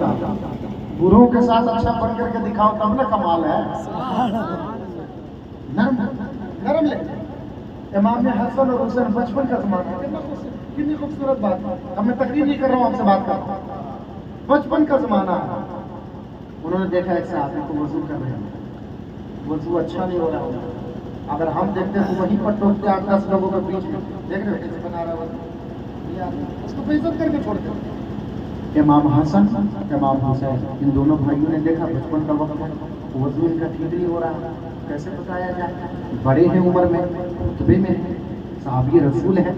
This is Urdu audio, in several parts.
ہوتا، بروں کے ساتھ اچھا بن کر کے دکھاؤ تب نا کمال ہے. نرم نرم لے. امام حسن اور حسین بچپن کا زمانہ ہے، کتنی خوبصورت بات ہے. اب میں تقریر نہیں کر رہا ہوں، آپ سے بات کر رہا ہوں. بچپن کا زمانہ ہے. انہوں نے دیکھا ایک صحابی کو وضو کر رہے ہیں، وضو اچھا نہیں ہو رہا ہوگا. اگر ہم دیکھتے تو وہیں پر ٹوکتے 8-10 لوگوں کے بیچ میں، دیکھ رہے ہو کیسے بنا رہا وضو، اس کو بے عزت کر کے چھوڑتے. امام حسن امام حسین ان دونوں بھائیوں نے دیکھا بچپن کا وقت ہے، وضو ان کا ٹھیک نہیں ہو رہا، کیسے بتایا جائے. بڑے ہیں عمر میں، رتبے میں، صحابی رسول ہیں.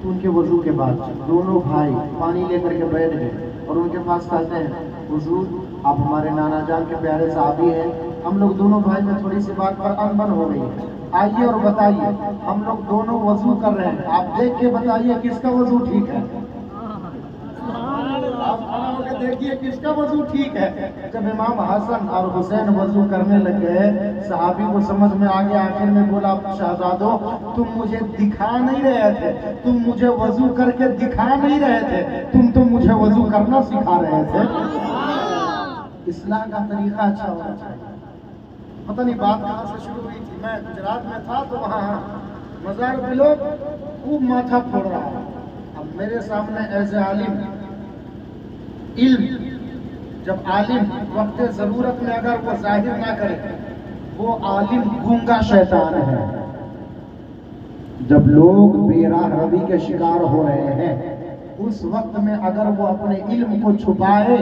تو ان کے وضو کے بعد دونوں بھائی پانی لے کر کے بیٹھ گئے اور ان کے پاس کہتے ہیں حضور آپ ہمارے نانا جان کے پیارے صحابی ہیں، ہم لوگ دونوں بھائی میں تھوڑی سی بات پر انبن ہو گئی ہے، آئیے اور بتائیے. ہم لوگ دونوں وضو کر رہے ہیں، آپ دیکھ کے بتائیے کس کا وضو ٹھیک ہے. آپ کھڑا ہو کے دیکھیے کس کا وضو ٹھیک ہے. جب امام حسن اور حسین وضو کرنے لگے، صحابی کو سمجھ میں آ گیا. آخر میں بولا شہزادو تم مجھے دکھا نہیں رہے تھے، تم مجھے وضو کر کے دکھا نہیں رہے تھے، تم تو مجھے وضو کرنا سکھا رہے تھے. اصلاح کا طریقہ اچھا ہونا چاہیے. پتہ نہیں بات کہاں سے شروع ہوئی تھی. میں گجرات میں تھا تو وہاں مزار پہ لوگ خوب ماتھا پھوڑ رہا ہے. اب میرے سامنے ایسے عالم علم، جب عالم وقت ضرورت میں اگر وہ ظاہر نہ کرے وہ عالم گونگا شیطان ہے. جب لوگ بے راہ روی کے شکار ہو رہے ہیں اس وقت میں اگر وہ اپنے علم کو چھپائے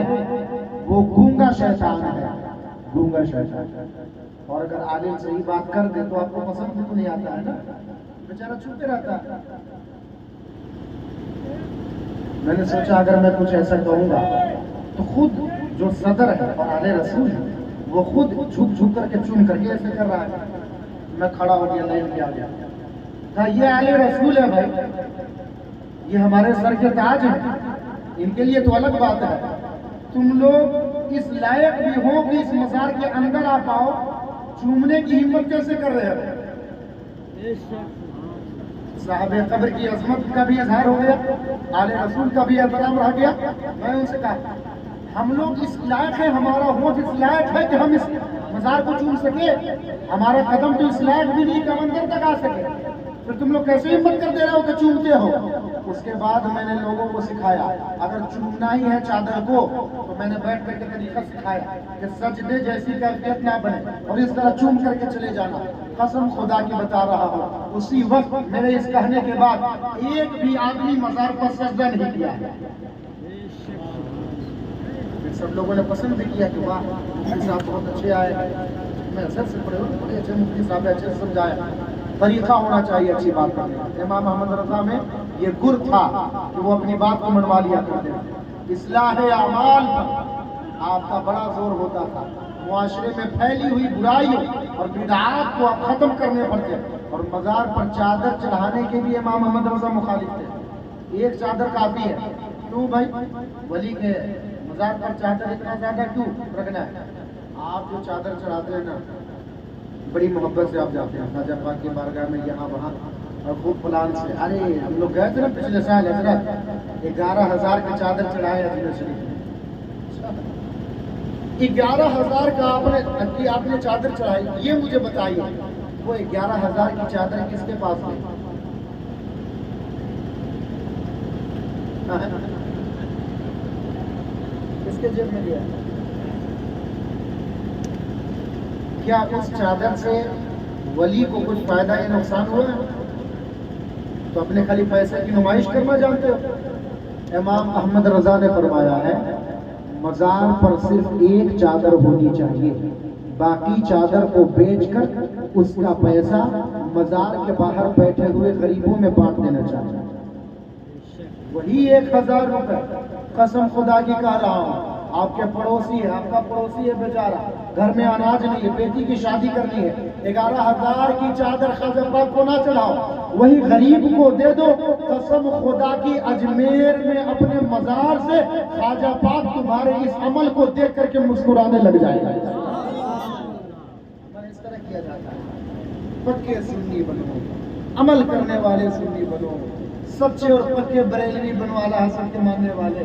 وہ گونگا شیطان ہے، گونگا شیطان. اور اگر عالم صحیح بات کر دے تو آپ کو پسند بھی تو نہیں آتا ہے نا، بیچارہ چھپے رہتا ہے. میں نے سوچا اگر میں کچھ ایسا کہوں گا تو خود جو صدر ہے اور اہل رسول ہے وہ خود جھک جھک کر کے چون کر کے ایسے کر رہا ہے. میں کھڑا ہو گیا، لائن پہ آ گیا. یہ اہل رسول ہے بھائی، یہ ہمارے سر کے تاج ہیں، ان کے لیے تو الگ بات ہے. تم لوگ اس لائق بھی ہو کہ اس مزار کے اندر آ پاؤ، چومنے کی ہمت کیسے کر رہے ہیں؟ صاحب قبر کی عظمت کا بھی اظہار ہو گیا، آل رسول کا بھی احترام رہ گیا. میں ان سے کہا ہم لوگ اس لائق ہیں، ہمارا ہوش اس لائق ہے کہ ہم اس مزار کو چوم سکے، ہمارا قدم تو اس لائق بھی نہیں کہ ہم اندر تک آ سکے، پھر تم لوگ کیسے ہمت کر دے رہے ہو کہ چومتے ہو؟ اس کے بعد میں نے لوگوں کو سکھایا اگر چومنا ہی ہے چادر کو تو میں نے بیٹھ کر کے طریقہ سکھایا کہ سجدے جیسی کیفیت نہ بنے اور اس طرح چوم کر کے چلے جانا. قسم خدا کی بتا رہا ہوں اسی وقت میرے اس کہنے کے بعد ایک بھی آدمی مزار پر سجدہ نہیں کیا. سب لوگوں نے پسند بھی کیا کہ واہ مفتی صاحب بہت اچھے آئے. میں اثر سے پڑھے بڑے اچھے مفتی صاحب اچھے سے سمجھایا. طریقہ ہونا چاہیے اچھی بات کرنے کا. امام احمد رضا میں یہ گر تھا کہ وہ اپنی بات کو منوا لیا کرتے. اصلاح اعمال پر آپ کا بڑا زور ہوتا تھا. معاشرے میں پھیلی ہوئی برائیوں اور بدعات کو آپ ختم کرنے پڑتے. اور مزار پر چادر چڑھانے کے بھی امام احمد رضا مخالف تھے. ایک چادر کافی ہے. کیوں بھائی؟ ولی کے مزار پر چادر اتنا زیادہ کیوں رکھنا ہے؟ آپ جو چادر چڑھاتے ہیں نا بڑی محبت سے آپ جاتے ہیں خواجہ پاک کی بارگاہ میں یہاں وہاں اور خوب پلان سے. ارے ہم لوگ گئے تھے نا پچھلے سال حضرت 11,000 کی چادر چڑھائے اجمیر شریف. 11,000 کا آپ نے چادر چڑھائی. یہ مجھے بتائیے وہ 11,000 کی چادر کس کے پاس ہے؟ کس کے جیب میں گیا؟ کیا اس چادر سے ولی کو کچھ فائدہ یا نقصان ہوا ہے؟ تو اپنے خالی پیسے کی نمائش کرنا جانتے ہو. امام احمد رضا نے فرمایا ہے مزار پر صرف ایک چادر ہونی چاہیے، باقی چادر کو بیچ کر اس کا پیسہ مزار کے باہر بیٹھے ہوئے غریبوں میں بانٹ دینا چاہیے. وہی 1,000 روپے. قسم خدا کی کہہ رہا ہوں آپ کے پڑوسی ہے، آپ کا پڑوسی ہے بیچارہ، گھر میں اناج نہیں ہے، بیٹی کی شادی کرنی ہے، 11,000 کی چادر خواجہ پاک کو نہ چڑھاؤ، وہی غریب کو دے دو. قسم خدا کی اجمیر میں اپنے مزار سے خواجہ پاک تمہارے اس عمل کو دیکھ کر کے مسکرانے لگ جائے گا. اس طرح کیا جاتا ہے. پکے سنی بنو، عمل کرنے والے سنی بنو، سچے اور پکے بریلوی بنو، اعلیٰ حضرت کے ماننے والے.